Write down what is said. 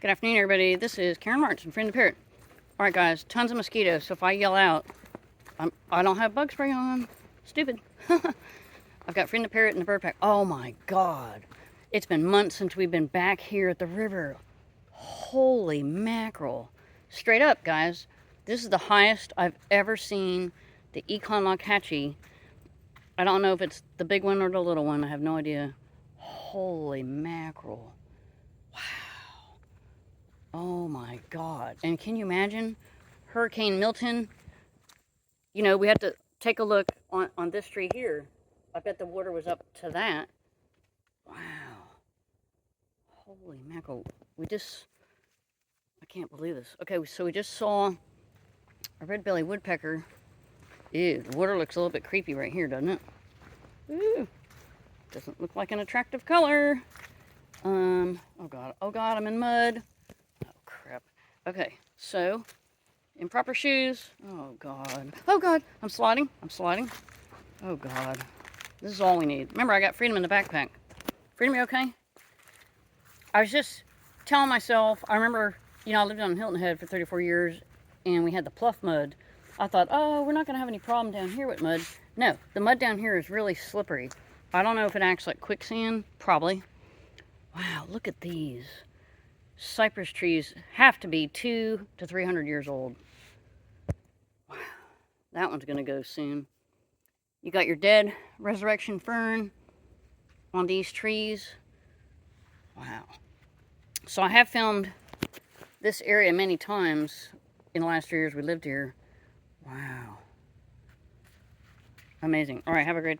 Good afternoon, everybody. This is Karen Martin, Friend of the Parrot. All right, guys, tons of mosquitoes, so if I yell out, I don't have bug spray on. Stupid. I've got Friend of the Parrot and the bird pack. Oh, my God. It's been months since we've been back here at the river. Holy mackerel. Straight up, guys. This is the highest I've ever seen the Econlockhatchee. I don't know if it's the big one or the little one. I have no idea. Holy mackerel. Oh my God. And can you imagine Hurricane Milton? You know, we had to take a look on this tree here. I bet the water was up to that. Wow. Holy mackerel. I can't believe this. Okay, so we just saw a red-bellied woodpecker. Ew, the water looks a little bit creepy right here, doesn't it? Ooh. Doesn't look like an attractive color. Oh God, I'm in mud. Okay, so, improper shoes. Oh, God, I'm sliding. Oh, God, this is all we need. Remember, I got Freedom in the backpack. Freedom, you okay? I was just telling myself, I remember, you know, I lived on Hilton Head for 34 years, and we had the pluff mud. I thought, oh, we're not going to have any problem down here with mud. No, the mud down here is really slippery. I don't know if it acts like quicksand. Probably. Wow, look at these. Cypress trees have to be 200 to 300 years old. Wow, that one's gonna go soon. You got your dead resurrection fern on these trees. Wow. So I have filmed this area many times in the last 3 years we lived here. Wow. Amazing. All right, have a great day.